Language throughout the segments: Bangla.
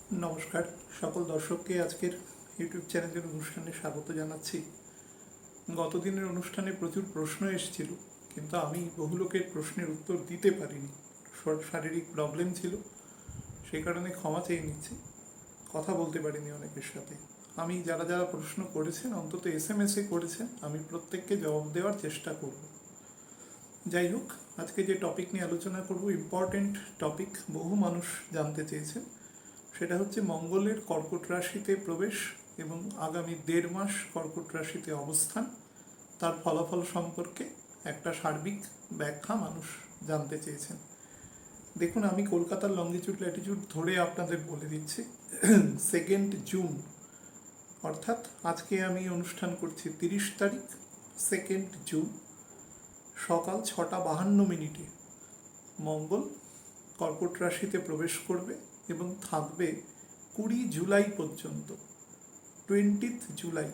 নমস্কার সকল দর্শককে আজকের ইউটিউব চ্যানেলের অনুষ্ঠানে স্বাগত জানাচ্ছি। গতদিনের অনুষ্ঠানে প্রচুর প্রশ্ন এসেছিল, কিন্তু আমি বহু লোকের প্রশ্নের উত্তর দিতে পারিনি। শারীরিক প্রবলেম ছিল, সেই কারণে ক্ষমা চেয়ে নিচ্ছি। কথা বলতে পারিনি অনেকের সাথে। আমি যারা যারা প্রশ্ন করেছেন, অন্তত SMS-এ করেছেন, আমি প্রত্যেককে জবাব দেওয়ার চেষ্টা করব। যাই হোক, আজকে যে টপিক নিয়ে আলোচনা করব, ইম্পর্টেন্ট টপিক, বহু মানুষ জানতে চেয়েছেন। সেটা হচ্ছে মঙ্গলের কর্কট রাশিতে প্রবেশ এবং আগামী 1.5 মাস কর্কট রাশিতে অবস্থান, তার ফলাফল সম্পর্কে একটা সার্বিক ব্যাখ্যা মানুষ জানতে চেয়েছেন। দেখুন, আমি কলকাতার লঙ্গিটিউড ল্যাটিটিউড ধরে আপনাদের বলে দিচ্ছি। 2 জুন, অর্থাৎ আজকে আমি অনুষ্ঠান করছি 30 তারিখ, 2 জুন সকাল 6:52 মঙ্গল কর্কট রাশিতে প্রবেশ করবে এবং থাকবে 20 জুলাই পর্যন্ত, 20 জুলাই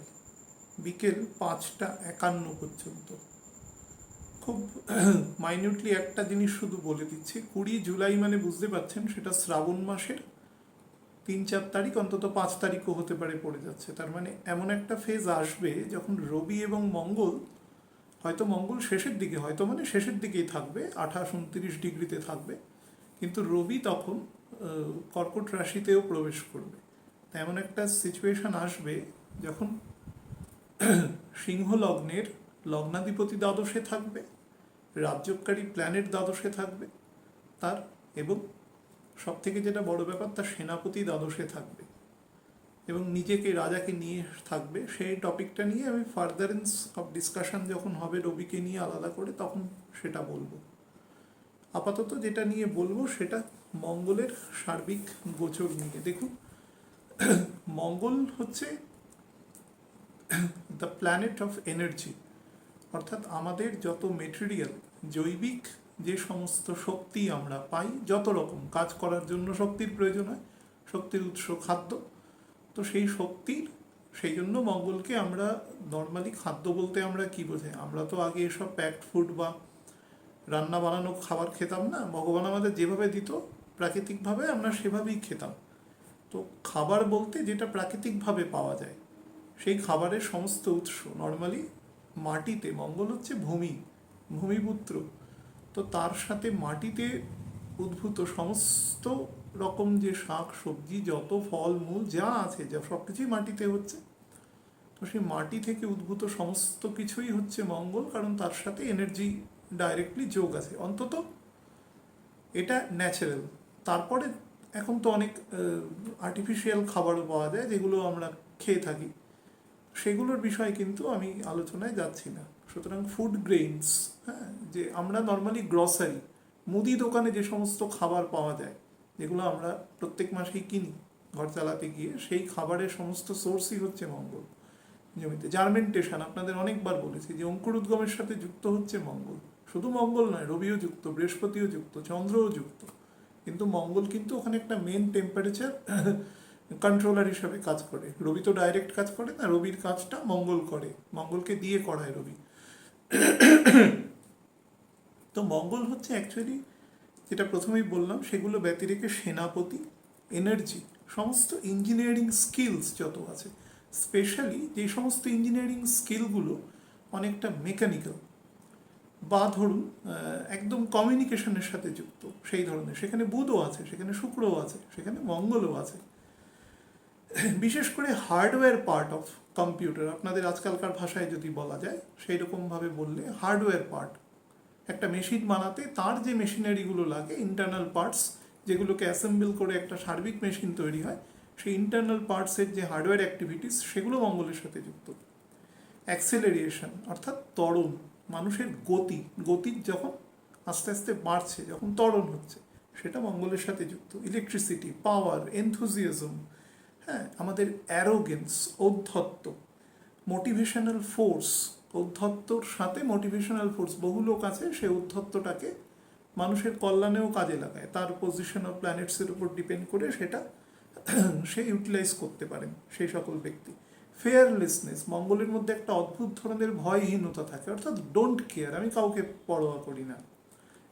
বিকেল 5:51 পর্যন্ত। খুব মাইনিউটলি একটা জিনিস শুধু বলে দিচ্ছি, 20 জুলাই মানে বুঝতে পারছেন সেটা শ্রাবণ মাসের 3-4 তারিখ, অন্তত 5 তারিখও হতে পারে পড়ে যাচ্ছে। তার মানে এমন একটা ফেজ আসবে যখন রবি এবং মঙ্গল, হয়তো মঙ্গল শেষের দিকে, হয়তো মানে শেষের দিকেই থাকবে, 28-29 ডিগ্রিতে থাকবে, কিন্তু রবি তখন কর্কট রাশিতেও প্রবেশ করবে। এমন একটা সিচুয়েশন আসবে যখন সিংহ লগ্নের লগ্নাধিপতি দ্বাদশে থাকবে, রাজ্যকারী প্ল্যানেট দ্বাদশে থাকবে তার, এবং সব থেকে যেটা বড় ব্যাপার, তার সেনাপতি দ্বাদশে থাকবে এবং নিজেকে রাজাকে নিয়ে থাকবে। সেই টপিকটা নিয়ে আমি ফার্দারেন্স অফ ডিসকাশন যখন হবে রবিকে নিয়ে আলাদা করে, তখন সেটা বলবো। আপাতত যেটা নিয়ে বলবো সেটা মঙ্গলের সার্বিক গোচর নিয়ে। দেখুন, মঙ্গল হচ্ছে দ্য প্ল্যানেট অফ এনার্জি, অর্থাৎ আমাদের যত মেটেরিয়াল, জৈবিক যে সমস্ত শক্তি আমরা পাই, যত রকম কাজ করার জন্য শক্তির প্রয়োজন হয়, শক্তির উৎস খাদ্য, তো সেই জন্য মঙ্গলকে আমরা নর্মালি খাদ্য বলতে আমরা কি বোঝাই? আমরা তো আগে এসব প্যাকড ফুড বা রান্না বানানো খাবার খেতাম না। ভগবান আমাদের যেভাবে দিত প্রাকৃতিকভাবে আমরা সেভাবেই খেতাম। তো খাবার বলতে যেটা প্রাকৃতিকভাবে পাওয়া যায়, সেই খাবারের সমস্ত উৎস নর্মালি মাটিতে। মঙ্গল হচ্ছে ভূমিপুত্র, তো তার সাথে মাটিতে উদ্ভূত সমস্ত রকম যে শাক সবজি, যত ফল মূল যা আছে, যা সব কিছুই মাটিতে হচ্ছে। তো সেই মাটি থেকে উদ্ভূত সমস্ত কিছুই হচ্ছে মঙ্গল, কারণ তার সাথে এনার্জি ডাইরেক্টলি যোগ আছে, অন্তত এটা ন্যাচারাল। তারপরে এখন তো অনেক আর্টিফিশিয়াল খাবারও পাওয়া যায় যেগুলো আমরা খেয়ে থাকি, সেগুলোর বিষয়ে কিন্তু আমি আলোচনায় যাচ্ছি না। সুতরাং ফুড গ্রেইনস, হ্যাঁ, যে আমরা নর্মালি গ্রসারি, মুদি দোকানে যে সমস্ত খাবার পাওয়া যায়, যেগুলো আমরা প্রত্যেক মাসেই কিনি ঘর চালাতে গিয়ে, সেই খাবারের সমস্ত সোর্সই হচ্ছে মঙ্গল। জমিতে জার্মেন্টেশন, আপনাদের অনেকবার বলেছি যে অঙ্কুরোদ্গমের সাথে যুক্ত হচ্ছে মঙ্গল। শুধু মঙ্গল নয়, রবিও যুক্ত, বৃহস্পতিও যুক্ত, চন্দ্রও যুক্ত, কিন্তু মঙ্গল কিন্তু ওখানে একটা মেন টেম্পারেচার কন্ট্রোলার হিসাবে কাজ করে। রবি তো ডাইরেক্ট কাজ করে না, রবির কাজটা মঙ্গল করে, মঙ্গলকে দিয়ে করায় রবি। তো মঙ্গল হচ্ছে অ্যাকচুয়ালি, যেটা প্রথমেই বললাম, সেগুলো ব্যতি রেখে সেনাপতি, এনার্জি, সমস্ত ইঞ্জিনিয়ারিং স্কিলস যত আছে, স্পেশালি যে সমস্ত ইঞ্জিনিয়ারিং স্কিলগুলো অনেকটা মেকানিক্যাল বা ধরুন একদম কমিউনিকেশনের সাথে যুক্ত, সেই ধরনের, সেখানে বুধও আছে, সেখানে শুক্রও আছে, সেখানে মঙ্গলও আছে। বিশেষ করে হার্ডওয়্যার পার্ট অফ কম্পিউটার, আপনাদের আজকালকার ভাষায় যদি বলা যায়, সেই রকমভাবে বললে হার্ডওয়্যার পার্ট, একটা মেশিন বানাতে তার যে মেশিনারিগুলো লাগে, ইন্টারনাল পার্টস, যেগুলোকে অ্যাসেম্বল করে একটা সার্বিক মেশিন তৈরি হয়, সেই ইন্টারনাল পার্টসের যে হার্ডওয়্যার অ্যাক্টিভিটিস, সেগুলো মঙ্গলের সাথে যুক্ত। অ্যাক্সেলারিয়েশন, অর্থাৎ ত্বরণ, মানুষের গতি যখন আস্তে আস্তে বাড়ছে, যখন ত্বরণ হচ্ছে, সেটা মঙ্গলের সাথে যুক্ত। ইলেকট্রিসিটি, পাওয়ার, এনথুজিয়াজম, হ্যাঁ, আমাদের অ্যারোগেন্স, ঔদ্ধত্য, মোটিভেশনাল ফোর্স, ঔদ্ধত্যর সাথে মোটিভেশনাল ফোর্স, বহু লোক আছে সে ঔদ্ধত্যটাকে মানুষের কল্যাণেও কাজে লাগায়, তার পজিশন অফ প্ল্যানেটসের উপর ডিপেন্ড করে সেটা সে ইউটিলাইজ করতে পারেন সেই সকল ব্যক্তি। ফেয়ারলেসনেস, মঙ্গলের মধ্যে একটা অদ্ভুত ধরনের ভয়হীনতা থাকে, অর্থাৎ ডোন্ট কেয়ার, আমি কাউকে পরোয়া করি না,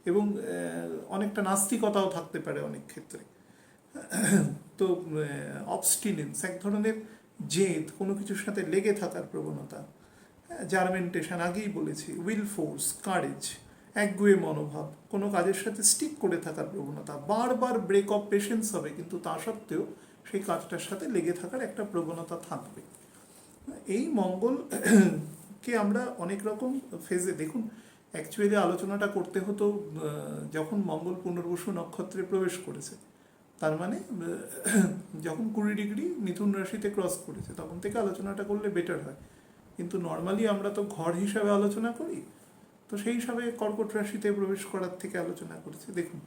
এবং অনেকটা নাস্তিকতাও থাকতে পারে অনেক ক্ষেত্রে। তো অবস্টিনেন্স, এক ধরনের জেদ, কোনো কিছুর সাথে লেগে থাকার প্রবণতা, জার্মেন্টেশন আগেই বলেছি, উইল ফোর্স, কারেজ, একগুয়ে মনোভাব, কোনো কাজের সাথে স্টিক করে থাকার প্রবণতা, বারবার ব্রেক অফ পেশেন্স হবে কিন্তু তা সত্ত্বেও সেই কাজটার সাথে লেগে থাকার একটা প্রবণতা থাকবে। এই মঙ্গলকে আমরা অনেক রকম ফেজে, দেখুন অ্যাকচুয়ালি আলোচনাটা করতে হতো যখন মঙ্গল পুনর্বসু নক্ষত্রে প্রবেশ করেছে, তার মানে যখন 20 ডিগ্রি মিথুন রাশিতে ক্রস করেছে তখন থেকে আলোচনাটা করলে বেটার হয়। কিন্তু নর্মালি আমরা তো ঘর হিসাবে আলোচনা করি, তো সেই হিসাবে কর্কট রাশিতে প্রবেশ করার থেকে আলোচনা করছি। দেখুন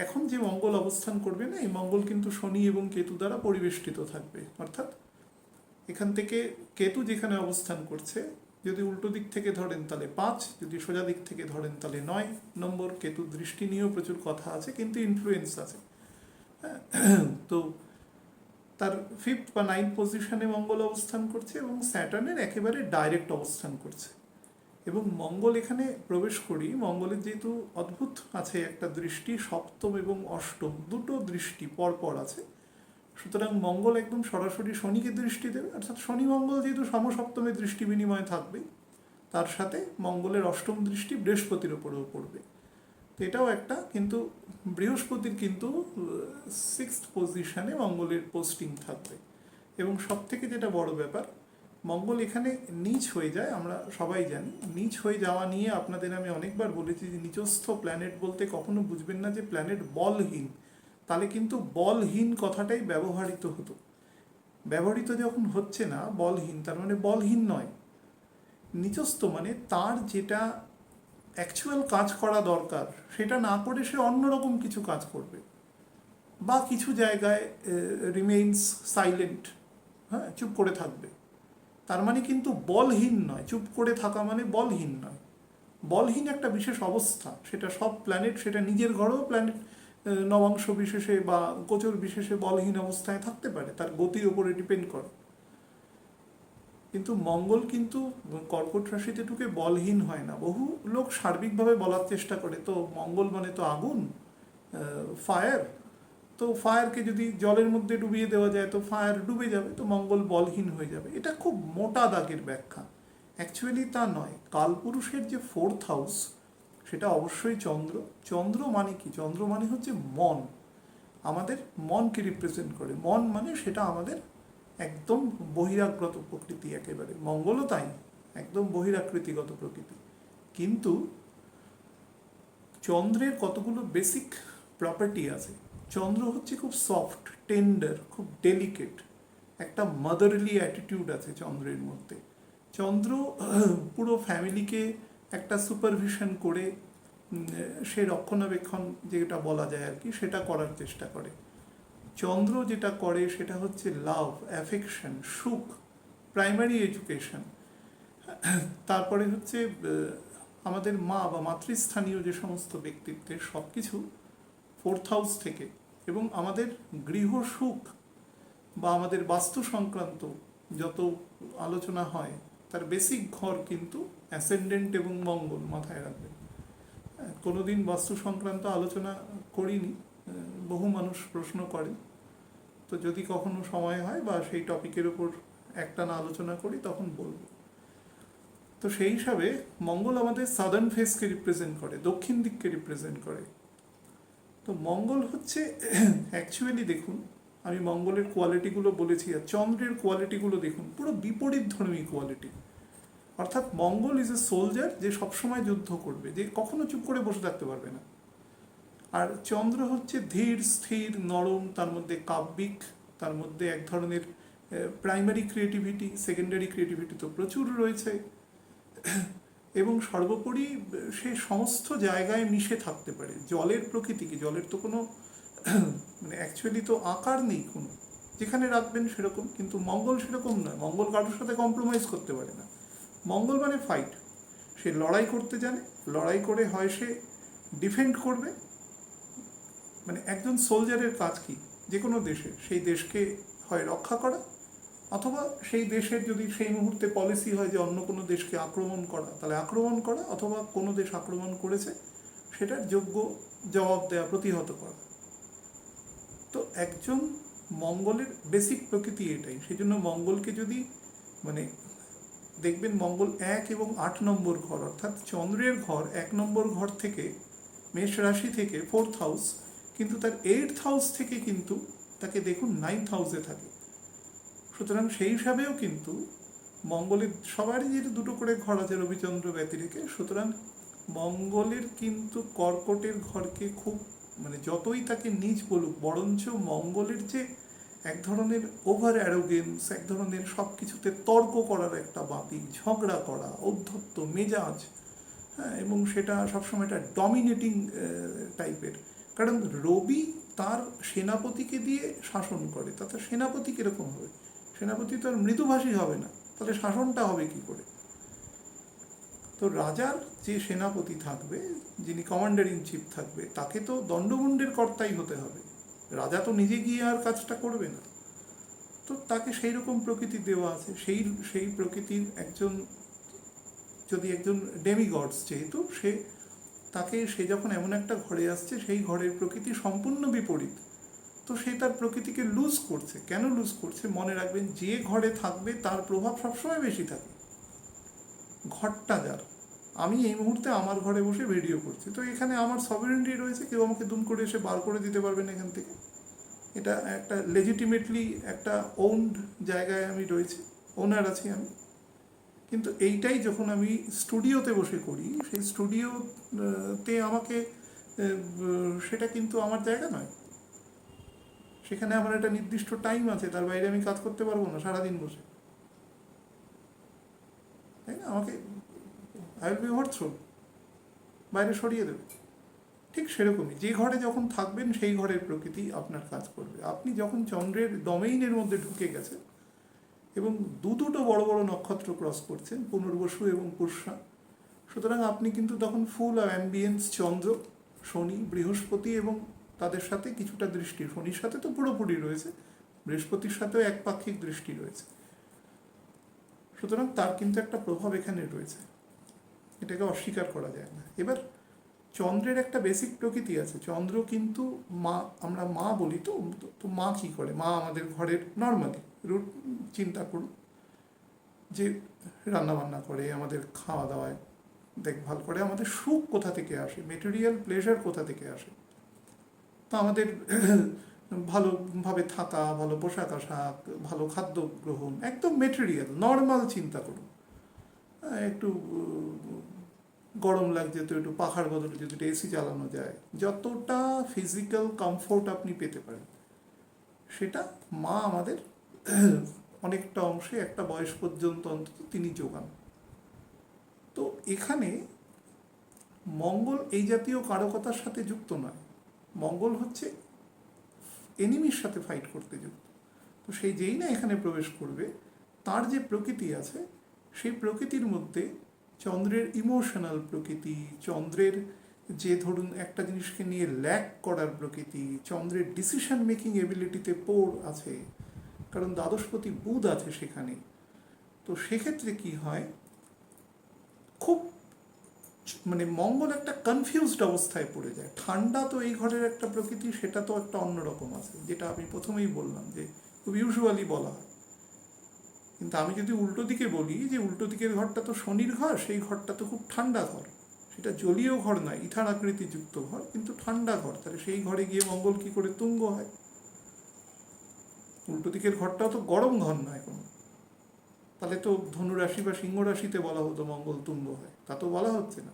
এখন যে মঙ্গল অবস্থান করবে না, এই মঙ্গল কিন্তু শনি এবং কেতু দ্বারা পরিবেষ্টিত থাকবে। অর্থাৎ এখান থেকে কেতু যেখানে অবস্থান করছে, যদি উল্টো দিক থেকে ধরেন তাহলে 5, যদি সোজা দিক থেকে ধরেন তাহলে 9 নম্বর। কেতুর দৃষ্টি নিয়েও প্রচুর কথা আছে, কিন্তু ইনফ্লুয়েন্স আছে। তো তার 5th বা 9th পজিশনে মঙ্গল অবস্থান করছে এবং স্যাটার্নের একেবারে ডাইরেক্ট অবস্থান করছে। এবং মঙ্গল এখানে প্রবেশ করি, মঙ্গলের যেহেতু অদ্ভুত আছে একটা দৃষ্টি, সপ্তম এবং অষ্টম দুটো দৃষ্টি পরপর আছে, সুতরাং মঙ্গল একদম সরাসরি শনিকে দৃষ্টি দেবে। অর্থাৎ শনি মঙ্গল যেহেতু সমসপ্তমে দৃষ্টি বিনিময় থাকবে, তার সাথে মঙ্গলের অষ্টম দৃষ্টি বৃহস্পতির ওপরেও পড়বে। তো এটাও একটা, কিন্তু বৃহস্পতির কিন্তু 6th পজিশনে মঙ্গলের পোস্টিং থাকবে। এবং সব থেকে যেটা বড় ব্যাপার, মঙ্গল এখানে নিচ হয়ে যায়, আমরা সবাই জানি। নিচ হয়ে যাওয়া নিয়ে আপনাদের আমি অনেকবার বলেছি যে নিচস্থ প্ল্যানেট বলতে কখনো বুঝবেন না যে প্ল্যানেট বলহীন, তাহলে কিন্তু বলহীন কথাটাই ব্যবহৃত হতো। ব্যবহৃত যখন হচ্ছে না বলহীন, তার মানে বলহীন নয়। নিচস্থ মানে তার যেটা অ্যাকচুয়াল কাজ করা দরকার সেটা না করে সে অন্যরকম কিছু কাজ করবে, বা কিছু জায়গায় রিমেইনস সাইলেন্ট, হ্যাঁ, চুপ করে থাকবে। তার মানে কিন্তু বলহীন নয়, চুপ করে থাকা মানে বলহীন নয়। বলহীন একটা বিশেষ অবস্থা, সেটা সব প্ল্যানেট, সেটা নিজের ঘরেও প্ল্যানেট নবাংশ বিশেষে বা গোচর বিশেষে বলহীন অবস্থায় থাকতে পারে, তার গতির উপরে ডিপেন্ড করে। কিন্তু মঙ্গল কিন্তু কর্কট রাশিতে ঢুকে বলহীন হয় না। বহু লোক সার্বিকভাবে বলার চেষ্টা করে, তো মঙ্গল মানে তো আগুন, ফায়ার, তো ফায়ারকে যদি জলের মধ্যে ডুবিয়ে দেওয়া যায় তো ফায়ার ডুবে যাবে, তো মঙ্গল বলহীন হয়ে যাবে। এটা খুব মোটা দাগের ব্যাখ্যা, অ্যাকচুয়ালি তা নয়। কালপুরুষের যে 4th হাউস সেটা অবশ্যই চন্দ্র। চন্দ্র মানে কি? চন্দ্র মানে হচ্ছে মন, আমাদের মনকে রিপ্রেজেন্ট করে। মন মানে সেটা আমাদের একদম বহিরাগত প্রকৃতি, একেবারে। মঙ্গলও তাই, একদম বহিরাকৃতিগত প্রকৃতি। কিন্তু চন্দ্রের কতগুলো বেসিক প্রপার্টি আছে। চন্দ্র হচ্ছে খুব সফট, টেন্ডার, খুব ডেলিকেট, একটা মাদারলি অ্যাটিটিউড আছে চন্দ্রের মধ্যে। চন্দ্র পুরো ফ্যামিলিকে একটা সুপারভিশন করে সে রক্ষণাবেক্ষণ যেটা বলা যায় আর কি, সেটা করার চেষ্টা করে। চন্দ্র যেটা করে সেটা হচ্ছে লাভ, অ্যাফেকশন, সুখ, প্রাইমারি এডুকেশন, তারপরে হচ্ছে আমাদের মা বা মাতৃস্থানীয় যে সমস্ত ব্যক্তিত্বের সব কিছু 4th হাউস থেকে। এবং আমাদের গৃহ সুখ বা আমাদের বাস্তু সংক্রান্ত যত আলোচনা হয় তার বেসিক ঘর কিন্তু অ্যাসেন্ডেন্ট এবং মঙ্গল, মাথায় রাখবেন। কোনোদিন বাস্তু সংক্রান্ত আলোচনা করিনি, বহু মানুষ প্রশ্ন করে, তো যদি কখনো সময় হয় বা সেই টপিকের উপর একটানা আলোচনা করি তখন বলবো। তো সেই হিসাবে মঙ্গল আমাদের সাদার্ন ফেসকে রিপ্রেজেন্ট করে, দক্ষিণ দিককে রিপ্রেজেন্ট করে। তো মঙ্গল হচ্ছে অ্যাকচুয়ালি, দেখুন আমি মঙ্গলের কোয়ালিটিগুলো বলেছি, আর চন্দ্রের কোয়ালিটিগুলো দেখুন, পুরো বিপরীত ধর্মী কোয়ালিটি। অর্থাৎ মঙ্গল ইজ এ সোলজার, যে সবসময় যুদ্ধ করবে, যে কখনো চুপ করে বসে থাকতে পারবে না। আর চন্দ্র হচ্ছে ধীর, স্থির, নরম, তার মধ্যে কাব্যিক, তার মধ্যে এক ধরনের প্রাইমারি ক্রিয়েটিভিটি, সেকেন্ডারি ক্রিয়েটিভিটি তো প্রচুর রয়েছে। এবং সর্বোপরি সে সমস্ত জায়গায় মিশে থাকতে পারে। জলের প্রকৃতি কি? জলের তো কোনো মানে অ্যাকচুয়ালি তো আকার নেই কোনো, যেখানে রাখবেন সেরকম। কিন্তু মঙ্গল সেরকম নয়, মঙ্গল কারোর সাথে কম্প্রোমাইজ করতে পারে না। মঙ্গল মানে ফাইট, সে লড়াই করতে জানে, লড়াই করে হয় সে ডিফেন্ড করবে। মানে একজন সোলজারের কাজ কি? যে কোনো দেশে সেই দেশকে হয় রক্ষা করা, অথবা সেই দেশের যদি সেই মুহূর্তে পলিসি হয় যে অন্য কোনো দেশকে আক্রমণ করা, তাহলে আক্রমণ করা, অথবা কোনো দেশ আক্রমণ করেছে সেটার যোগ্য জবাব দেওয়া, প্রতিহত করা। তো একজন মঙ্গলের বেসিক প্রকৃতি এটাই। সেই জন্য মঙ্গলকে যদি মানে দেখবেন মঙ্গল 1 এবং 8 নম্বর ঘর, অর্থাৎ চন্দ্রের ঘর 1 নম্বর ঘর থেকে, মেষ রাশি থেকে 4th হাউস, কিন্তু তার 8th হাউস থেকে কিন্তু তাকে দেখুন 9th হাউসে থাকে। সুতরাং সেই হিসাবেও কিন্তু মঙ্গলের সবারই যেহেতু দুটো করে ঘর আছে রবিচন্দ্র ব্যতিরেকে, সুতরাং মঙ্গলের কিন্তু কর্কটের ঘরকে খুব মানে যতই তাকে নিচ বলুক, বরঞ্চ মঙ্গলের যে এক ধরনের ওভার অ্যারোগেন্স, এক ধরনের সব কিছুতে তর্ক করার একটা বাতি, ঝগড়া করা, ঔদ্ধত্য, মেজাজ, হ্যাঁ, এবং সেটা সবসময় একটা ডমিনেটিং টাইপের। কারণ রবি তার সেনাপতিকে দিয়ে শাসন করে, তাতে সেনাপতি কীরকম হবে? সেনাপতি তো আর মৃদুভাষী হবে না, তাহলে শাসনটা হবে কি করে? তো রাজার যে সেনাপতি থাকবে, যিনি কমান্ডার ইন চিফ থাকবে, তাকে তো দণ্ডমুণ্ডের কর্তাই হতে হবে। রাজা তো নিজে গিয়ে আর কাজটা করবে না। তো তাকে সেই রকম প্রকৃতি দেওয়া আছে। সেই প্রকৃতির একজন ডেমিগডস, যেহেতু সে যখন এমন একটা ঘরে আসছে, সেই ঘরের প্রকৃতি সম্পূর্ণ বিপরীত। তো সে তার প্রকৃতিকে লুজ করছে। কেন লুজ করছে? মনে রাখবেন, যে ঘরে থাকবে তার প্রভাব সবসময় বেশি থাকে। ঘরটা যার, আমি এই মুহূর্তে আমার ঘরে বসে ভিডিও করছি, তো এখানে আমার সভারেন্টি রয়েছে, কেউ আমাকে দুম করে এসে বার করে দিতে পারবেন এখান থেকে। এটা একটা লেজিটিমেটলি একটা ওন্ড জায়গায় আমি রয়েছি, ওনার আছি আমি। কিন্তু এইটাই যখন আমি স্টুডিওতে বসে করি, সেই স্টুডিওতে আমাকে সেটা কিন্তু আমার জায়গা নয়। সেখানে আমার একটা নির্দিষ্ট টাইম আছে, তার বাইরে আমি কাজ করতে পারবো না সারাদিন বসে, তাই না? আমাকে আই উইল বি ওভারথ্রোন, বাইরে সরিয়ে দেবে। ঠিক সেরকমই যে ঘরে যখন থাকবেন সেই ঘরের প্রকৃতি আপনার কাজ করবে। আপনি যখন চন্দ্রের ডোমেইনের মধ্যে ঢুকে গেছেন এবং দুটো বড় বড় নক্ষত্র ক্রস করছেন, পুনর্বসু এবং পুষ্যা, সুতরাং আপনি কিন্তু তখন ফুল অ্যাম্বিয়েন্স চন্দ্র, শনি, বৃহস্পতি এবং তাদের সাথে কিছুটা দৃষ্টি, শনির সাথে তো পুরোপুরি রয়েছে, বৃহস্পতির সাথেও একপাক্ষিক দৃষ্টি রয়েছে। সুতরাং তার কিন্তু একটা প্রভাব এখানে রয়েছে, এটাকে অস্বীকার করা যায় না। এবার চন্দ্রের একটা বেসিক প্রকৃতি আছে। চন্দ্র কিন্তু মা, আমরা মা বলি, তো মা কী করে? মা আমাদের ঘরের নর্মালি রুট চিন্তা করুন, যে রান্নাবান্না করে, আমাদের খাওয়া দাওয়ায় দেখভাল করে, আমাদের সুখ কোথা থেকে আসে, মেটেরিয়াল প্লেজার কোথা থেকে আসে? তো আমাদের ভালোভাবে থাকা, ভালো পোশাক আশাক, ভালো খাদ্য গ্রহণ, একদম মেটেরিয়াল নর্মাল চিন্তা করুন। একটু গরম লাগছে তো একটু পাখার বদলে যদি এসি চালানো যায়, যতটা ফিজিক্যাল কমফোর্ট আপনি পেতে পারেন, সেটা মা আমাদের অনেকটা অংশে একটা বয়স পর্যন্ত অন্তত তিনি যোগান। তো এখানে মঙ্গল এই জাতীয় কারকতার সাথে যুক্ত নয়, মঙ্গল হচ্ছে এনিমির সাথে ফাইট করতে যুক্ত। তো সেই যেই না এখানে প্রবেশ করবে, তার যে প্রকৃতি আছে, সেই প্রকৃতির মধ্যে চন্দ্রের ইমোশনাল প্রকৃতি, চন্দ্রের যে ধরুন একটা জিনিসকে নিয়ে ল্যাক করার প্রকৃতি, চন্দ্রের ডিসিশন মেকিং এবিলিটিতে পোর আছে, কারণ দ্বাদশপতি বুধ আছে সেখানে। তো সেক্ষেত্রে কি হয়, খুব মানে মঙ্গল একটা কনফিউজড অবস্থায় পড়ে যায়। ঠান্ডা তো এই ঘরের একটা প্রকৃতি, সেটা তো একটা অন্যরকম আছে, যেটা আমি প্রথমেই বললাম যে খুব ইউজুয়ালি বলা হয়। কিন্তু আমি যদি উল্টো দিকে বলি, যে উল্টো দিকের ঘরটা তো শনির ঘর, সেই ঘরটা তো খুব ঠান্ডা ঘর, সেটা জলীয় ঘর নয়, ইথার আকৃতিযুক্ত ঘর, কিন্তু ঠান্ডা ঘর, তাহলে সেই ঘরে গিয়ে মঙ্গল কি করে তুঙ্গ হয়? উল্টো দিকের ঘরটাও তো গরম ঘর নয় কোনো, তাহলে তো ধনুরাশি বা সিংহ রাশিতে বলা হতো মঙ্গল তুঙ্গ হয়, তা তো বলা হচ্ছে না।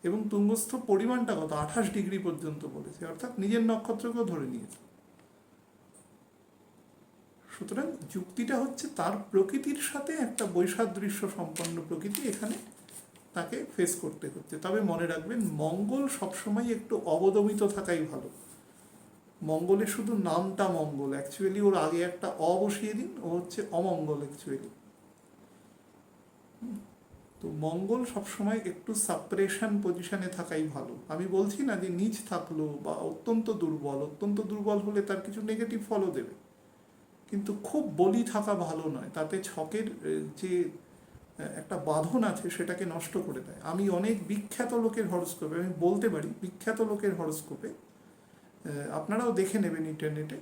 এবং তুঙ্গস্থ পরিমাণটা কত? 28 ডিগ্রি পর্যন্ত বলেছে, অর্থাৎ নিজের নক্ষত্রকেও ধরে নিয়েছে। সুতরাং যুক্তিটা হচ্ছে তার প্রকৃতির সাথে একটা বৈসাদৃশ্য সম্পন্ন প্রকৃতি এখানে তাকে ফেস করতে হচ্ছে। তবে মনে রাখবেন, মঙ্গল সবসময় একটু অবদমিত থাকাই ভালো। মঙ্গলের শুধু নামটা মঙ্গল, অ্যাকচুয়ালি ওর আগে একটা বসিয়ে দিন, ও হচ্ছে অমঙ্গল অ্যাকচুয়ালি। তো মঙ্গল সবসময় একটু সাপ্রেশন পজিশনে থাকাই ভালো। আমি বলছি না যে নিচ থাকলো বা অত্যন্ত দুর্বল হলে তার কিছু নেগেটিভ ফলও দেবে, কিন্তু খুব বলি থাকা ভালো নয়, তাতে ছকের যে একটা বাঁধন আছে সেটাকে নষ্ট করে দেয়। আমি অনেক বিখ্যাত লোকের হরস্কোপে, আমি বলতে পারি বিখ্যাত লোকের হরস্কোপে, আপনারাও দেখে নেবেন ইন্টারনেটে,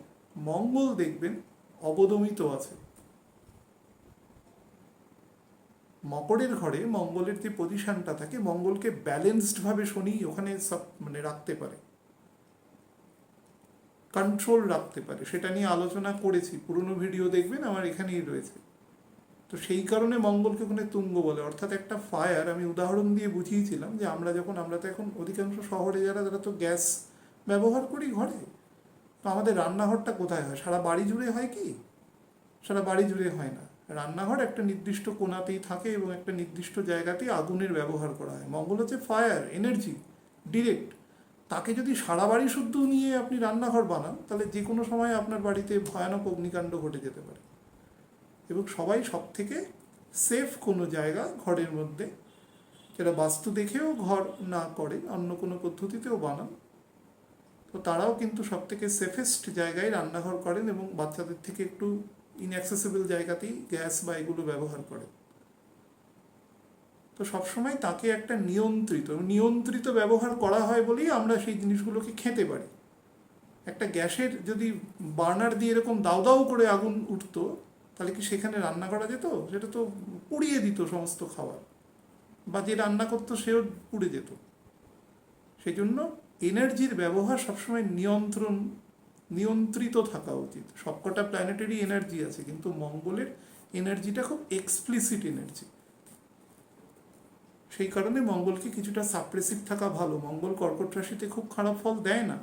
মঙ্গল দেখবেন অবদমিত আছে। মকরের ঘরে মঙ্গলের যে পজিশনটা থাকে, মঙ্গলকে ব্যালেন্সড ভাবে শনি ওখানে সব মানে রাখতে পারে, কন্ট্রোল রাখতে পারে। সেটা নিয়ে আলোচনা করেছি, পুরনো ভিডিও দেখবেন, আমার এখানেই রয়েছে। তো সেই কারণে মঙ্গলকে ওখানে তুঙ্গ বলে, অর্থাৎ একটা ফায়ার। আমি উদাহরণ দিয়ে বুঝিয়েছিলাম যে আমরা তো এখন অধিকাংশ শহরে তারা তো গ্যাস ব্যবহার করি ঘরে। তো আমাদের রান্নাঘরটা কোথায় হয়? সারা বাড়ি জুড়ে হয় কি? সারা বাড়ি জুড়ে হয় না। রান্নাঘর একটা নির্দিষ্ট কোণাতেই থাকে এবং একটা নির্দিষ্ট জায়গাতেই আগুনের ব্যবহার করা হয়। মঙ্গল হচ্ছে ফায়ার, এনার্জি, ডিরেক্ট। তাকে যদি সারা বাড়ি শুদ্ধ নিয়ে আপনি রান্নাঘর বানান, তাহলে যে কোনো সময় আপনার বাড়িতে ভয়ানক অগ্নিকাণ্ড ঘটে যেতে পারে। এবং সবাই সব থেকে সেফ কোনো জায়গা ঘরের মধ্যে, যারা বাস্তু দেখেও ঘর না করে, অন্য কোনো পদ্ধতিতেও বানান, তো তারাও কিন্তু সব থেকে সেফেস্ট জায়গায় রান্নাঘর করেন এবং বাচ্চাদের থেকে একটু ইনঅ্যাক্সেসিবল জায়গাতেই গ্যাস বা এগুলো ব্যবহার করেন। তো সবসময় তাকে একটা নিয়ন্ত্রিত ব্যবহার করা হয় বলেই আমরা সেই জিনিসগুলোকে খেতে পারি। একটা গ্যাসের যদি বার্নার দিয়ে এরকম দাউ দাউ করে আগুন উঠতো, তাহলে কি সেখানে রান্না করা যেত? সেটা তো পুড়িয়ে দিত সমস্ত খাবার, বা যে রান্না করতো সেও পুড়ে যেত। সেই জন্য এনার্জির ব্যবহার সবসময় নিয়ন্ত্রিত থাকা উচিত। সবকটা প্ল্যানেটারি এনার্জি আছে, কিন্তু মঙ্গলের এনার্জিটা খুব এক্সপ্লিসিট এনার্জি। সেই কারণে মঙ্গলকে কিছুটা সাপ্রেসিভ থাকা ভালো। মঙ্গল কর্কট রাশিতে খুব খারাপ ফল দেয় না।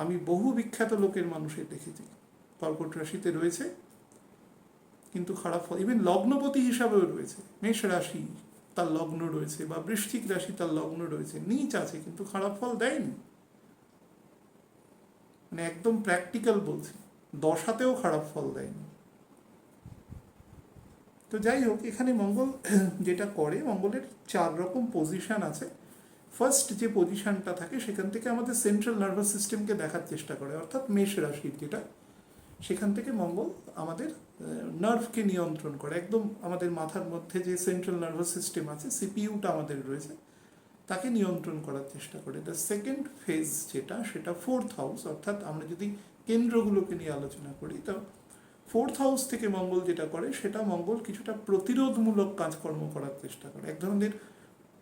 আমি বহু বিখ্যাত লোকের মানুষের দেখেছি কর্কট রাশিতে রয়েছে কিন্তু খারাপ ফল, ইভেন লগ্নপতি হিসাবেও রয়েছে, মেষ রাশি তার লগ্ন রয়েছে বা বৃশ্চিক রাশি তার লগ্ন রয়েছে, নিচ আছে কিন্তু খারাপ ফল দেয়নি। মানে একদম প্র্যাকটিক্যাল বলছি, দশাতেও খারাপ ফল দেয়নি। তো যাই হোক, এখানে মঙ্গল যেটা করে, মঙ্গলের 4 রকম পজিশন আছে। ফার্স্ট যে পজিশনটা থাকে সেখান থেকে আমাদের সেন্ট্রাল নার্ভাস সিস্টেমকে দেখার চেষ্টা করে, অর্থাৎ মেষ রাশির যেটা, সেখান থেকে মঙ্গল আমাদের নার্ভকে নিয়ন্ত্রণ করে। একদম আমাদের মাথার মধ্যে যে সেন্ট্রাল নার্ভাস সিস্টেম আছে, সিপিইউটা আমাদের রয়েছে, তাকে নিয়ন্ত্রণ করার চেষ্টা করে। দ্য সেকেন্ড ফেজ যেটা, সেটা 4th হাউস, অর্থাৎ আমরা যদি কেন্দ্রগুলোকে নিয়ে আলোচনা করি, তো 4th হাউস থেকে মঙ্গল যেটা করে, সেটা মঙ্গল কিছুটা প্রতিরোধমূলক কাজকর্ম করার চেষ্টা করে, এক ধরনের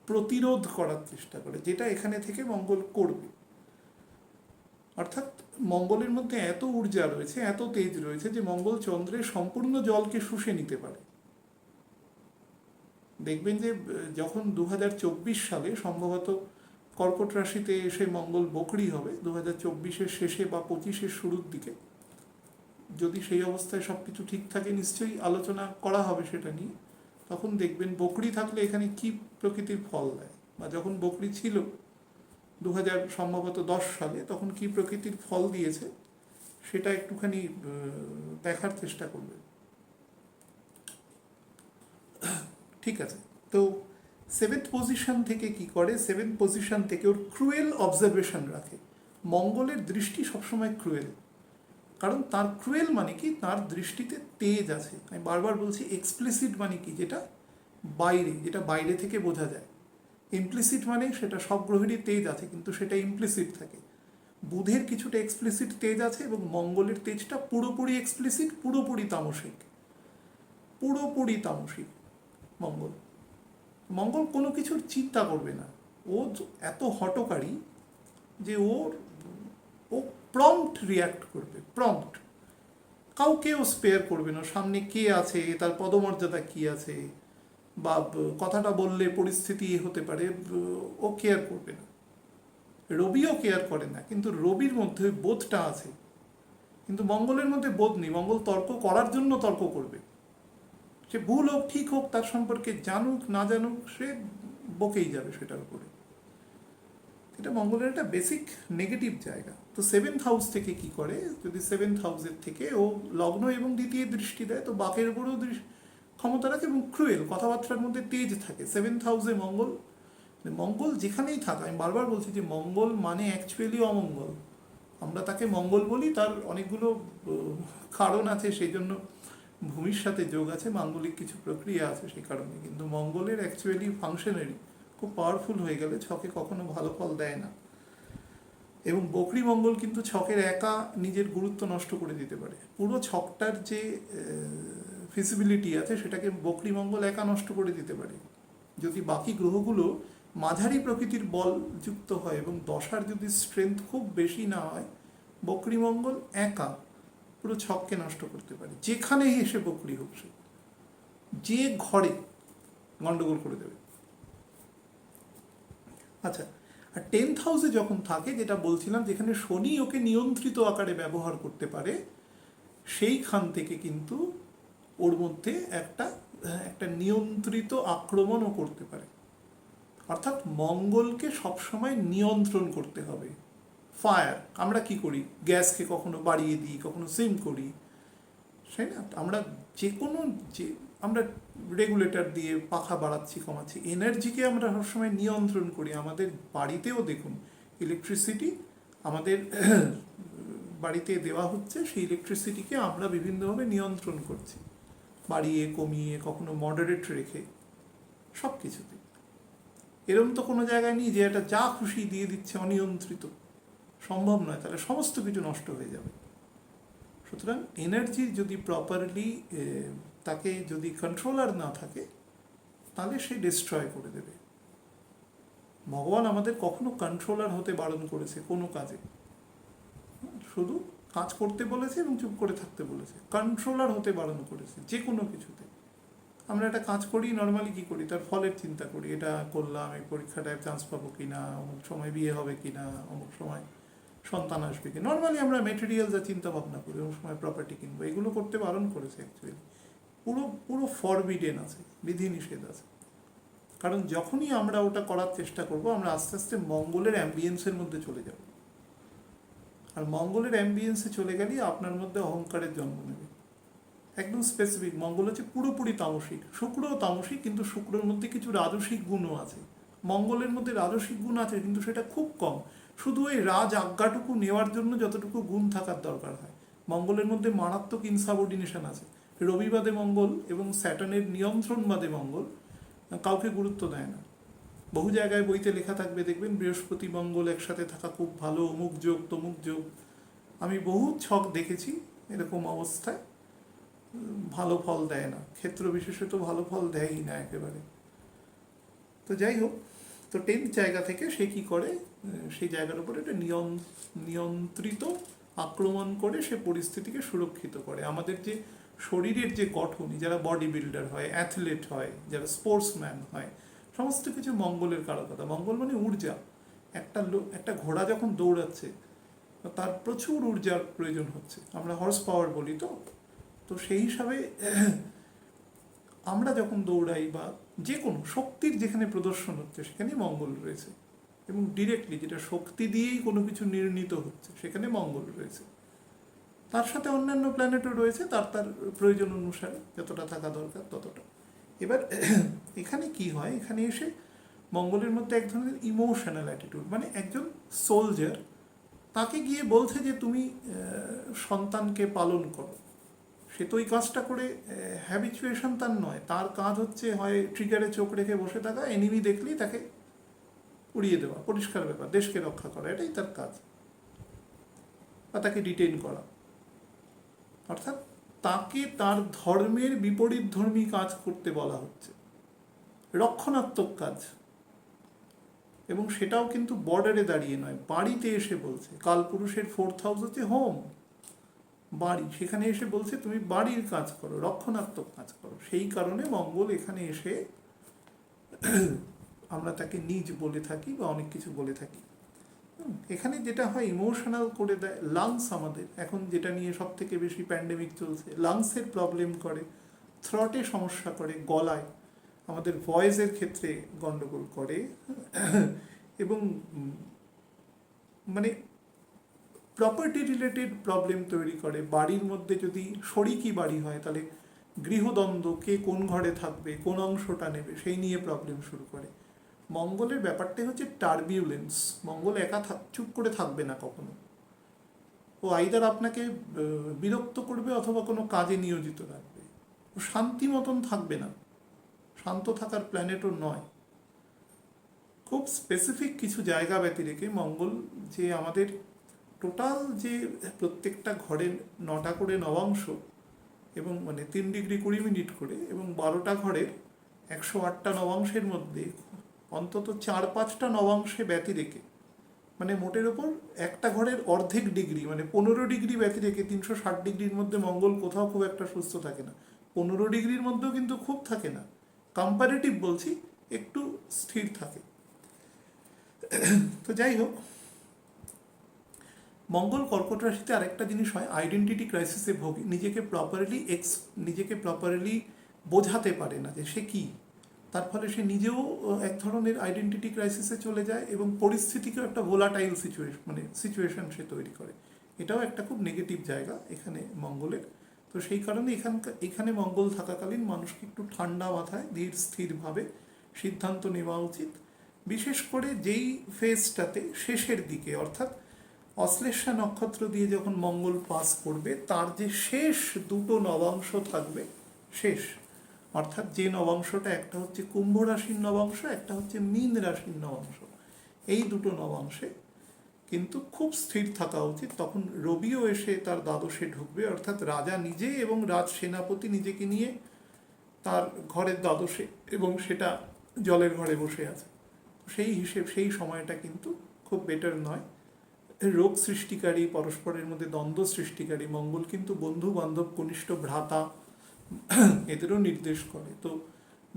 প্রতিরোধ করার চেষ্টা করে, যেটা এখানে থেকে মঙ্গল করবে। অর্থাৎ মঙ্গলের মধ্যে এত ঊর্জা রয়েছে, এত তেজ রয়েছে, যে মঙ্গল চন্দ্রের সম্পূর্ণ জলকে শুষে নিতে পারে। দেখবেন যে যখন 2024 সালে সম্ভবত কর্কট রাশিতে এসে মঙ্গল বকরি হবে, 2024-এর শেষে বা 25-এর শুরুর দিকে, যদি সেই অবস্থায় সব কিছু ঠিক থাকে, নিশ্চয়ই আলোচনা করা হবে সেটা নিয়ে। তখন দেখবেন বকরি থাকলে এখানে কি প্রকৃতির ফল দেয়, বা যখন বকরি ছিল 2010 সালে, তখন কি প্রকৃতির ফল দিয়েছে সেটা একটুখানি দেখার চেষ্টা করবে। ঠিক আছে, তো 7th পজিশন থেকে কি করে? 7th পজিশন থেকে ওর ক্রুয়েল অবজারভেশন রাখে। মঙ্গলের দৃষ্টি সবসময় ক্রুয়েল, কারণ তার ক্রুয়েল মানে কি, তার দৃষ্টিতে তেজ আছে। আমি বারবার বলছি, এক্সপ্লিসিট মানে কি, যেটা বাইরে থেকে বোঝা যায়। ইমপ্লিসিট মানে সেটা সব গ্রহেরই তেজ আছে, কিন্তু সেটা ইমপ্লিসিট থাকে। বুধের কিছুটা এক্সপ্লিসিট তেজ আছে, এবং মঙ্গলের তেজটা পুরোপুরি এক্সপ্লিসিট, পুরোপুরি তামসিক। মঙ্গল কোনো কিছুর চিন্তা করবে না। ও এত হটকারী যে ও প্রম্পট রিয়াক্ট করবে, প্রম্পট। কাউকেও স্পেয়ার করবে না। সামনে কে আছে, তার পদমর্যাদা কি আছে, বা কথাটা বললে পরিস্থিতি হতে পারে, ও কেয়ার করবে না। রবিও কেয়ার করে না, কিন্তু রবির মধ্যে বোধটা আছে, কিন্তু মঙ্গলের মধ্যে বোধ নেই। মঙ্গল তর্ক করার জন্য তর্ক করবে, সে ভুল হোক ঠিক হোক, তার সম্পর্কে জানুক না জানুক, সে বকেই যাবে সেটার উপরে। এটা মঙ্গলের একটা বেসিক নেগেটিভ জায়গা। তো 7th হাউস থেকে কি করে, যদি 7th হাউসের থেকে ও লগ্ন এবং দ্বিতীয় দৃষ্টি দেয়, তো বাকের উপরেও ক্ষমতা রাখে, এবং ক্রুয়েল, কথাবার্তার মধ্যে তেজ থাকে। 7th হাউসে মঙ্গল যেখানেই থাকে, আমি বারবার বলছি যে মঙ্গল মানে অ্যাকচুয়ালি অমঙ্গল। আমরা তাকে মঙ্গল বলি, তার অনেকগুলো কারণ আছে, সেই জন্য ভূমির সাথে যোগ আছে, মাঙ্গলিক কিছু প্রক্রিয়া আছে সেই কারণে। কিন্তু মঙ্গলের অ্যাকচুয়ালি ফাংশনারি খুব পাওয়ারফুল হয়ে গেলে ছকে কখনো ভালো ফল দেয় না। এবং বকরি মঙ্গল কিন্তু ছকের একা নিজের গুরুত্ব নষ্ট করে দিতে পারে। পুরো ছকটার যে ফিজিবিলিটি আছে সেটাকে বকরি মঙ্গল একা নষ্ট করে দিতে পারে। যদি বাকি গ্রহগুলো মাঝারি প্রকৃতির বল যুক্ত হয় এবং দশার যদি স্ট্রেংথ খুব বেশি না হয়, বকরি মঙ্গল একা পুরো ছককে নষ্ট করতে পারে। যেখানেই এসে বকরি হোক, সে যে ঘরে গন্ডগোল করে দেবে। আচ্ছা, আর 10th হাউসে যখন থাকে, যেটা বলছিলাম, যেখানে শনি ওকে নিয়ন্ত্রিত আকারে ব্যবহার করতে পারে, সেইখান থেকে কিন্তু ওর মধ্যে একটা একটা নিয়ন্ত্রিত আক্রমণও করতে পারে। অর্থাৎ মঙ্গলকে সবসময় নিয়ন্ত্রণ করতে হবে। ফায়ার, আমরা কি করি, গ্যাসকে কখনো বাড়িয়ে দিই, কখনো সিম করি, তাই না? আমরা যে কোনো আমরা রেগুলেটর দিয়ে পাখা বাড়াচ্ছি কমাচ্ছি, এনার্জিকে আমরা সবসময় নিয়ন্ত্রণ করি। আমাদের বাড়িতেও দেখুন, ইলেকট্রিসিটি আমাদের বাড়িতে দেওয়া হচ্ছে, সেই ইলেকট্রিসিটিকে আমরা বিভিন্নভাবে নিয়ন্ত্রণ করছি, বাড়িয়ে কমিয়ে, কখনো মডারেট রেখে, সব কিছুতে। এরম তো কোনো জায়গায় নেই যে এটা যা খুশি দিয়ে দিচ্ছে অনিয়ন্ত্রিত, সম্ভব নয়, তাহলে সমস্ত কিছু নষ্ট হয়ে যাবে। সুতরাং এনার্জি যদি প্রপারলি তাকে যদি কন্ট্রোলার না থাকে, তাহলে সে ডিস্ট্রয় করে দেবে। ভগবান আমাদের কখনো কন্ট্রোলার হতে বারণ করেছে কোনো কাজে, শুধু কাজ করতে বলেছে এবং চুপ করে থাকতে বলেছে। কন্ট্রোলার হতে বারণ করেছে যে কোনো কিছুতে। আমরা একটা কাজ করি, নর্মালি কি করি, তার ফলের চিন্তা করি, এটা করলাম, এই পরীক্ষাটায় চান্স পাবো কিনা, অমুক সময় বিয়ে হবে কিনা, অমুক সময় সন্তান আসবে কি। নর্মালি আমরা মেটেরিয়াল যা চিন্তা ভাবনা করি, অমুক সময় প্রপার্টি কিনবো, এগুলো করতে বারণ করেছে অ্যাকচুয়ালি। পুরো পুরো ফরবিডেন আছে, বিধিনিষেধ আছে। কারণ যখনই আমরা ওটা করার চেষ্টা করব, আমরা আস্তে আস্তে মঙ্গলের অ্যাম্বিয়েন্সের মধ্যে চলে যাব। আর মঙ্গলের অ্যাম্বিয়েন্সে চলে গেলেই আপনার মধ্যে অহংকারের জন্ম নেবে। একদম স্পেসিফিক। মঙ্গল হচ্ছে পুরোপুরি তামসিক, শুক্রও তামসিক, কিন্তু শুক্রের মধ্যে কিছু রাজসিক গুণও আছে। মঙ্গলের মধ্যে রাজসিক গুণ আছে, কিন্তু সেটা খুব কম। শুধু ওই রাজ আজ্ঞাটুকু নেওয়ার জন্য যতটুকু গুণ থাকার দরকার হয়। মঙ্গলের মধ্যে মারাত্মক ইনসাবঅর্ডিনেশন আছে। রবিবাদে মঙ্গল এবং স্যাটার্নের নিয়ন্ত্রণবাদে মঙ্গল কাউকে গুরুত্ব দেয় না। বহু জায়গায় বইতে লেখা থাকবে, দেখবেন বৃহস্পতি মঙ্গল একসাথে থাকা খুব ভালো, অমুক যোগ তমুক যোগ। আমি বহু ছক দেখেছি এরকম অবস্থায়, ভালো ফল দেয় না, ক্ষেত্র বিশেষে তো ভালো ফল দেয়ই না একেবারে। তো যাই হোক, তো 10th জায়গা থেকে সে কি করে, সেই জায়গার উপরে একটা নিয়ন্ত্রিত আক্রমণ করে সে পরিস্থিতিকে সুরক্ষিত করে। আমাদের যে শরীরের যে গঠন, যারা বডি বিল্ডার হয়, অ্যাথলেট হয়, যারা স্পোর্টসম্যান হয়, সমস্ত কিছু মঙ্গলের কারকতা। মঙ্গল মানে ঊর্জা। একটা ঘোড়া যখন দৌড়াচ্ছে, তার প্রচুর ঊর্জার প্রয়োজন হচ্ছে, আমরা হর্স পাওয়ার বলি। তো সেই হিসাবে আমরা যখন দৌড়াই বা যে কোনো শক্তির যেখানে প্রদর্শন হচ্ছে, সেখানে মঙ্গল রয়েছে। এবং ডিরেক্টলি যেটা শক্তি দিয়েই কোনো কিছু নির্ণীত হচ্ছে, সেখানে মঙ্গল রয়েছে। তার সাথে অন্যান্য প্ল্যানেটও রয়েছে, তার প্রয়োজন অনুসারে যতটা থাকা দরকার ততটা। এবার এখানে কি হয়, এখানে এসে মঙ্গলের মধ্যে এক ধরনের ইমোশনাল অ্যাটিটিউড, মানে একজন সোলজার, তাকে গিয়ে বলছে যে তুমি সন্তানকে পালন করো। সে তো ওই কাজটা করে হ্যাবিচুয়েশন তার নয়, তার কাজ হচ্ছে হয় ট্রিগারে চোখ রেখে বসে থাকা, এনিমি দেখলেই তাকে উড়িয়ে দেওয়া, পরিষ্কার ব্যাপার, দেশকে রক্ষা করা, এটাই তার কাজ, বা তাকে ডিটেইন করা। অর্থাৎ তাকে তার ধর্মের বিপরীত ধর্মী কাজ করতে বলা হচ্ছে, রক্ষণাত্মক কাজ। এবং সেটাও কিন্তু বর্ডারে দাঁড়িয়ে নয়, বাড়িতে এসে বলছে। কালপুরুষের 4th হাউস হচ্ছে হোম, বাড়ি, সেখানে এসে বলছে তুমি বাড়ির কাজ করো, রক্ষণাত্মক কাজ করো। সেই কারণে মঙ্গল এখানে এসে আমরা তাকে নিজ বলে থাকি বা অনেক কিছু বলে থাকি। এখানে যেটা হয়, ইমোশনাল করে দেয়। লাংস আমাদের এখন যেটা নিয়ে সব থেকে বেশি প্যান্ডেমিক চলছে, লাংসের প্রবলেম করে, থ্রটে সমস্যা করে, গলায়, আমাদের ভয়েসের ক্ষেত্রে গন্ডগোল করে, এবং মানে প্রপার্টি রিলেটেড প্রবলেম তৈরি করে। বাড়ির মধ্যে যদি শরিকি বাড়ি হয়, তাহলে গৃহদ্বন্দ্ব, কে কোন ঘরে থাকবে, কোন অংশটা নেবে, সেই নিয়ে প্রবলেম শুরু করে। মঙ্গলের ব্যাপারটাই হচ্ছে টার্বিউলেন্স। মঙ্গল একা চুপ করে থাকবে না কখনো। ও আইদার আপনাকে বিরক্ত করবে অথবা কোনো কাজে নিয়োজিত রাখবে। ও শান্তি মতন থাকবে না, শান্ত থাকার প্ল্যানেটও নয়। খুব স্পেসিফিক কিছু জায়গা ব্যতি রেখে মঙ্গল যে আমাদের টোটাল যে প্রত্যেকটা ঘরের 9টা করে নবাংশ এবং মানে 3°20' করে এবং 12টা ঘরের 108টা নবাংশের মধ্যে অন্তত 4-5টা নবাংশে ব্যতি রেখে মানে মোটের ওপর একটা ঘরের অর্ধেক ডিগ্রি মানে 15° ব্যতি রেখে 360°-র মধ্যে মঙ্গল কোথাও খুব একটা সুস্থ থাকে না। 15°-র মধ্যেও কিন্তু খুব থাকে না, কম্পারেটিভ বলছি, একটু স্থির থাকে। তো যাই হোক, মঙ্গল কর্কট রাশিতে আরেকটা জিনিস হয়, আইডেন্টিটি ক্রাইসিসে ভোগে, নিজেকে প্রপারলি বোঝাতে পারে না যে সে কী। তার ফলে সে নিজেও এক ধরনের আইডেন্টিটি ক্রাইসিসে চলে যায় এবং পরিস্থিতিকেও একটা ভোলাটাইল সিচুয়েশন সে তৈরি করে। এটাও একটা খুব নেগেটিভ জায়গা এখানে মঙ্গলের। তো সেই কারণে এখানে মঙ্গল থাকাকালীন মানুষকে একটু ঠান্ডা মাথায় ধীর স্থিরভাবে সিদ্ধান্ত নেওয়া উচিত। বিশেষ করে যেই ফেজটাতে শেষের দিকে, অর্থাৎ অশ্লেষা নক্ষত্র দিয়ে যখন মঙ্গল পাস করবে তার যে শেষ দুটো নবাংশ থাকবে, শেষ অর্থাৎ যে নবাংশটা, একটা হচ্ছে কুম্ভ রাশির নবাংশ, একটা হচ্ছে মীন রাশির নবাংশ, এই দুটো নবাংশে কিন্তু খুব স্থির থাকা উচিত। তখন রবিও এসে তার দ্বাদশে ঢুকবে, অর্থাৎ রাজা নিজে এবং রাজ সেনাপতি নিজেকে নিয়ে তার ঘরের দ্বাদশে, এবং সেটা জলের ঘরে বসে আছে। সেই সময়টা কিন্তু খুব বেটার নয়। রোগ সৃষ্টিকারী, পরস্পরের মধ্যে দ্বন্দ্ব সৃষ্টিকারী মঙ্গল কিন্তু বন্ধু বান্ধব, কনিষ্ঠ ভ্রাতা এদেরও নির্দেশ করে। তো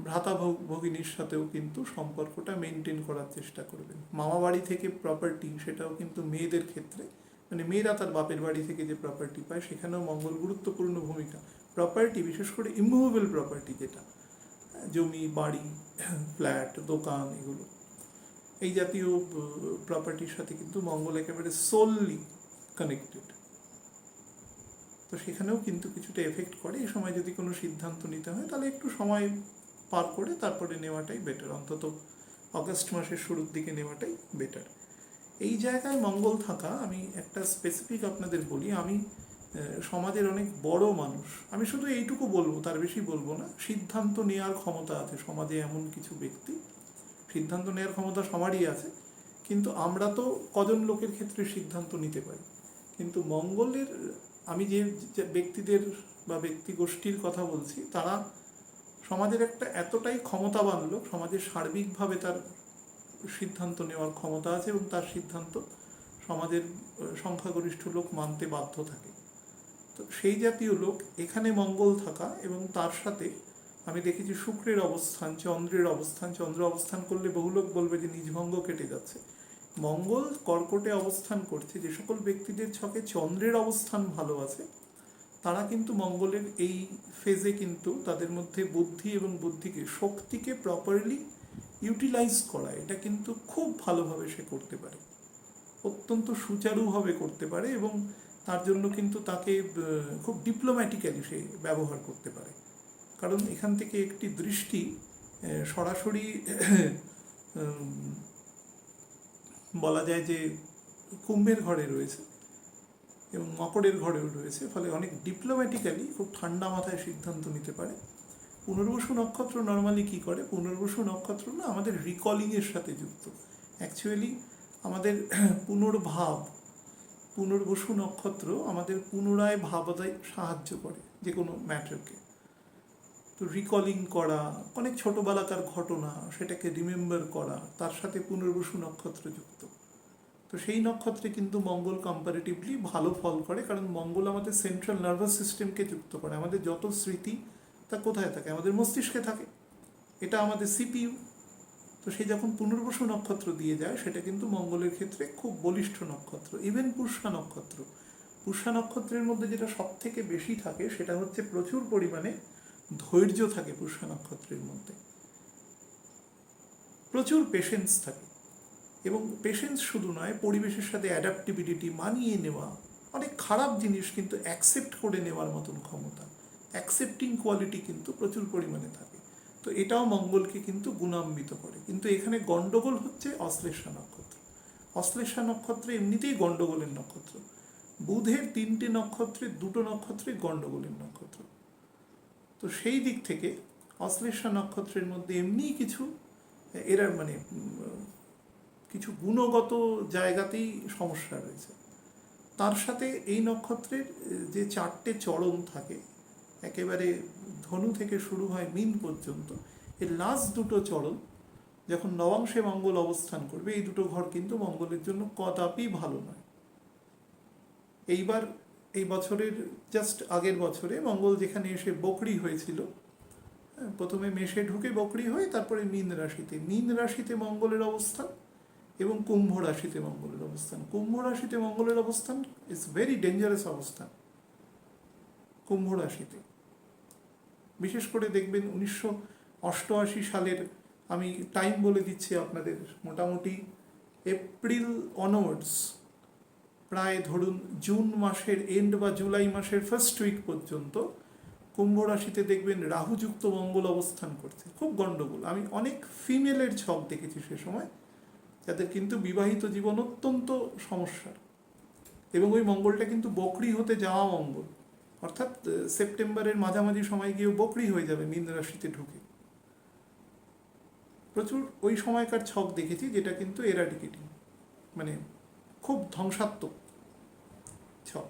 ভ্রাতা ভগিনীর সাথেও কিন্তু সম্পর্কটা মেনটেন করার চেষ্টা করবেন। মামা বাড়ি থেকে প্রপার্টি, সেটাও কিন্তু মেয়েদের ক্ষেত্রে, মানে মেয়েরা তার বাপের বাড়ি থেকে যে প্রপার্টি পায় সেখানেও মঙ্গল গুরুত্বপূর্ণ ভূমিকা। প্রপার্টি, বিশেষ করে ইমুভেবল প্রপার্টি, যেটা জমি, বাড়ি, ফ্ল্যাট, দোকান, এগুলো, এই জাতীয় প্রপার্টির সাথে কিন্তু মঙ্গল একেবারে সোললি কানেক্টেড। তো সেখানেও কিন্তু কিছুটা এফেক্ট করে। এই সময় যদি কোনো সিদ্ধান্ত নিতে হয় তাহলে একটু সময় পার করে তারপরে নেওয়াটাই বেটার, অন্তত অগাস্ট মাসের শুরুর দিকে নেওয়াটাই বেটার। এই জায়গায় মঙ্গল থাকা, আমি একটা স্পেসিফিক আপনাদের বলি, আমি সমাজের অনেক বড় মানুষ, আমি শুধু এইটুকু বলবো, তার বেশি বলবো না, সিদ্ধান্ত নেওয়ার ক্ষমতা আছে সমাজে এমন কিছু ব্যক্তি, সিদ্ধান্ত নেওয়ার ক্ষমতা সবারই আছে, কিন্তু আমরা তো কজন লোকের ক্ষেত্রে সিদ্ধান্ত নিতে পারি। কিন্তু মঙ্গলের, আমি যে ব্যক্তিদের বা ব্যক্তি গোষ্ঠীর কথা বলছি, তারা সমাজের একটা এতটাই ক্ষমতাবান লোক, সমাজের সার্বিকভাবে তার সিদ্ধান্ত নেওয়ার ক্ষমতা আছে এবং তার সিদ্ধান্ত সমাজের সংখ্যাগরিষ্ঠ লোক মানতে বাধ্য থাকে। তো সেই জাতীয় লোক এখানে মঙ্গল থাকা, এবং তার সাথে আমি দেখেছি শুক্রের অবস্থান, চন্দ্রের অবস্থান, চন্দ্র অবস্থান করলে বহু লোক বলবে যে নিজভঙ্গ কেটে যাচ্ছে। মঙ্গল কর্কটে অবস্থান করছে, যে সকল ব্যক্তিদের ছকে চন্দ্রের অবস্থান ভালো আছে তারা কিন্তু মঙ্গলের এই ফেজে কিন্তু তাদের মধ্যে বুদ্ধি এবং শক্তিকে প্রপারলি ইউটিলাইজ করা, এটা কিন্তু খুব ভালোভাবে সে করতে পারে, অত্যন্ত সুচারুভাবে করতে পারে, এবং তার জন্য কিন্তু তাকে খুব ডিপ্লোম্যাটিক্যালি সে ব্যবহার করতে পারে। কারণ এখান থেকে একটি দৃষ্টি সরাসরি বলা যায় যে কুম্ভের ঘরে রয়েছে এবং মকরের ঘরেও রয়েছে, ফলে অনেক ডিপ্লোম্যাটিক্যালি খুব ঠান্ডা মাথায় সিদ্ধান্ত নিতে পারে। পুনর্বসু নক্ষত্র নর্মালি কি করে, পুনর্বসু নক্ষত্র না আমাদের রিকলিংয়ের সাথে যুক্ত। অ্যাকচুয়ালি আমাদের পুনর্বসু নক্ষত্র আমাদের পুনরায় ভাবনায় সাহায্য করে যে কোনো ম্যাটারকে। তো রিকলিং করা, অনেক ছোটোবেলাকার ঘটনা সেটাকে রিমেম্বার করা, তার সাথে পুনর্বসু নক্ষত্র যুক্ত। তো সেই নক্ষত্রে কিন্তু মঙ্গল কম্পারেটিভলি ভালো ফল করে, কারণ মঙ্গল আমাদের সেন্ট্রাল নার্ভাস সিস্টেমকে যুক্ত করে। আমাদের যত স্মৃতি তা কোথায় থাকে, আমাদের মস্তিষ্কে থাকে, এটা আমাদের সিপিইউ। তো সে যখন পুনর্বসু নক্ষত্র দিয়ে যায়, সেটা কিন্তু মঙ্গলের ক্ষেত্রে খুব বলিষ্ঠ নক্ষত্র। ইভেন পুষ্যা নক্ষত্রের মধ্যে যেটা সব থেকে বেশি থাকে সেটা হচ্ছে প্রচুর পরিমাণে ধৈর্য থাকে পুষ্যা নক্ষত্রের মধ্যে, প্রচুর পেশেন্স থাকে। এবং পেশেন্স শুধু নয়, পরিবেশের সাথে অ্যাডাপ্টিবিলিটি, মানিয়ে নেওয়া, অনেক খারাপ জিনিস কিন্তু অ্যাকসেপ্ট করে নেওয়ার মতন ক্ষমতা, অ্যাকসেপ্টিং কোয়ালিটি কিন্তু প্রচুর পরিমাণে থাকে। তো এটাও মঙ্গলকে কিন্তু গুণান্বিত করে। কিন্তু এখানে গণ্ডগোল হচ্ছে অশ্লেষা নক্ষত্র। অশ্লেষা নক্ষত্র এমনিতেই গণ্ডগোলের নক্ষত্র। বুধের 3টে নক্ষত্রে 2টো নক্ষত্রে গণ্ডগোলের নক্ষত্র। তো সেই দিক থেকে অশ্লেষা নক্ষত্রের মধ্যে এমনি কিছু কিছু গুণগত জায়গাতেই সমস্যা রয়েছে। তার সাথে এই নক্ষত্রের যে 4টে চরণ থাকে, একেবারে ধনু থেকে শুরু হয় মীন পর্যন্ত, এর লাস্ট দুটো চরণ যখন নবাংশে মঙ্গল অবস্থান করবে, এই দুটো ঘর কিন্তু মঙ্গলের জন্য কদাপি ভালো নয়। এইবার এই বছরের জাস্ট আগের বছরে মঙ্গল যেখানে এসে বকরি হয়েছিল, প্রথমে মেষে ঢুকে বকরি হয়ে তারপরে মীন রাশিতে মঙ্গলের অবস্থান এবং কুম্ভ রাশিতে মঙ্গলের অবস্থান। কুম্ভ রাশিতে মঙ্গলের অবস্থান ইজ ভেরি ডেঞ্জারাস অবস্থান। কুম্ভ রাশিতে বিশেষ করে দেখবেন 1988 সালের, আমি টাইম বলে দিচ্ছি আপনাদের, মোটামুটি এপ্রিল অনওয়ার্ডস, প্রায় ধরুন জুন মাসের এন্ড বা জুলাই মাসের ফার্স্ট উইক পর্যন্ত কুম্ভ রাশিতে দেখবেন রাহুযুক্ত মঙ্গল অবস্থান করছে। খুব গন্ডগোল। আমি অনেক ফিমেলের ছক দেখেছি সে সময়, যাদের কিন্তু বিবাহিত জীবন অত্যন্ত সমস্যার, এবং ওই মঙ্গলটা কিন্তু বকরি হতে যাওয়া মঙ্গল, অর্থাৎ সেপ্টেম্বরের মাঝামাঝি সময় গিয়েও বকরি হয়ে যাবে মীন রাশিতে ঢুকে। প্রচুর ওই সময়কার ছক দেখেছি, যেটা কিন্তু এরাডিকেটিং, মানে খুব ধ্বংসাত্মক ছক।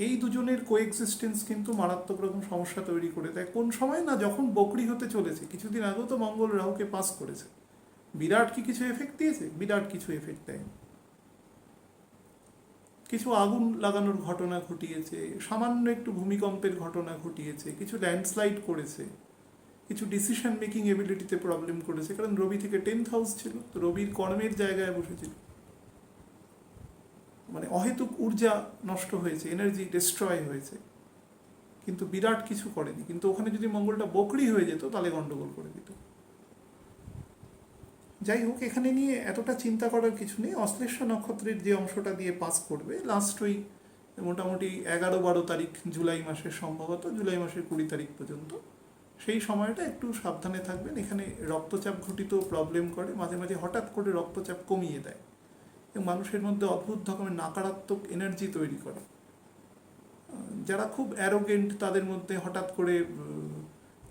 এই দুজনের কোএক্সিস্টেন্স কিন্তু মারাত্মক রকম সমস্যা তৈরি করে দেয়। কোন সময় না, যখন বকরি হতে চলেছে, কিছুদিন আগেও তো মঙ্গল রাহুকে পাস করেছে। বিরাট কি কিছু এফেক্ট দিয়েছে? বিরাট কিছু এফেক্ট দেয়। কিছু আগুন লাগানোর ঘটনা ঘটিয়েছে, সামান্য একটু ভূমিকম্পের ঘটনা ঘটিয়েছে, কিছু ল্যান্ডস্লাইড করেছে, কিছু ডিসিশন মেকিং এবিলিটিতে প্রবলেম করেছে, কারণ রবি থেকে 10th হাউস ছিল, তো রবির কর্মের জায়গায় বসেছিল, মানে অহেতুক ঊর্জা নষ্ট হয়েছে, এনার্জি ডিস্ট্রয় হয়েছে, কিন্তু বিরাট কিছু করেনি। কিন্তু ওখানে যদি মঙ্গলটা বকরি হয়ে যেত তাহলে গন্ডগোল করে দিত। যাই হোক, এখানে নিয়ে এতটা চিন্তা করার কিছু নেই। অশ্লেষা নক্ষত্রের যে অংশটা দিয়ে পাস করবে লাস্ট ওই মোটামুটি 11-12 তারিখ জুলাই মাসের, সম্ভবত জুলাই মাসের 20 তারিখ পর্যন্ত, সেই সময়টা একটু সাবধানে থাকবেন। এখানে রক্তচাপ ঘটিত প্রবলেম করে, মাঝে মাঝে হঠাৎ করে রক্তচাপ কমিয়ে দেয় এবং মানুষের মধ্যে অদ্ভুত রকমের নাকারাত্মক এনার্জি তৈরি করে। যারা খুব অ্যারোগেন্ট তাদের মধ্যে হঠাৎ করে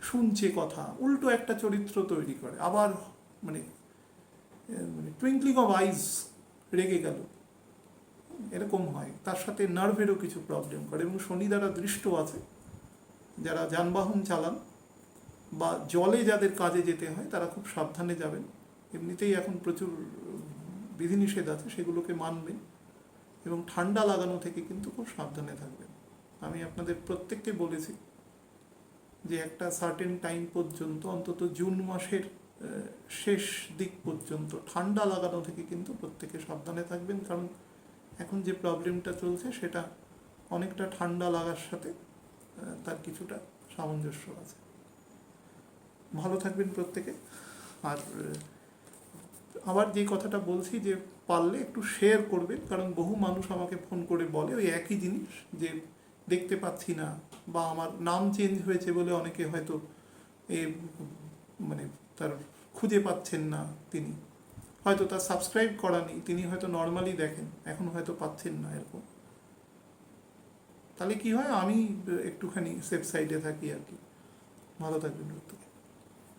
শুনছে কথা, উল্টো একটা চরিত্র তৈরি করে, আবার মানে টুইঙ্কলিং অফ আইজ, রেগে গেল, এরকম হয়। তার সাথে নার্ভেরও কিছু প্রবলেম করে, এবং শনি দ্বারা দৃষ্ট আছে। যারা যানবাহন চালান বা জলে যাদের কাজে যেতে হয় তারা খুব সাবধানে যাবেন। এমনিতেই এখন প্রচুর বিধিনিষেধ আছে, সেগুলোকে মানবেন, এবং ঠান্ডা লাগানো থেকে কিন্তু খুব সাবধানে থাকবেন। আমি আপনাদের প্রত্যেককে বলেছি যে একটা সার্টেন টাইম পর্যন্ত, অন্তত জুন মাসের শেষ দিক পর্যন্ত ঠান্ডা লাগানো থেকে কিন্তু প্রত্যেকে সাবধানে থাকবেন, কারণ এখন যে প্রবলেমটা চলছে সেটা অনেকটা ঠান্ডা লাগার সাথে তার কিছুটা সামঞ্জস্য আছে। ভালো থাকবেন প্রত্যেকে। আর আবার যে কথাটা বলছি, যে পারলে একটু শেয়ার করবেন, কারণ বহু মানুষ আমাকে ফোন করে বলে ওই একই জিনিস, যে দেখতে পাচ্ছি না, বা আমার নাম চেঞ্জ হয়েছে বলে অনেকে হয়তো মানে তার খুঁজে পাচ্ছেন না, তিনি হয়তো তার সাবস্ক্রাইব করা নেই, তিনি হয়তো নর্মালি দেখেন, এখন হয়তো পাচ্ছেন না, এরকম। তাহলে কি হয়, আমি একটুখানি সেফ সাইডে থাকি আর কি। ভালো থাকবেন প্রত্যেকে।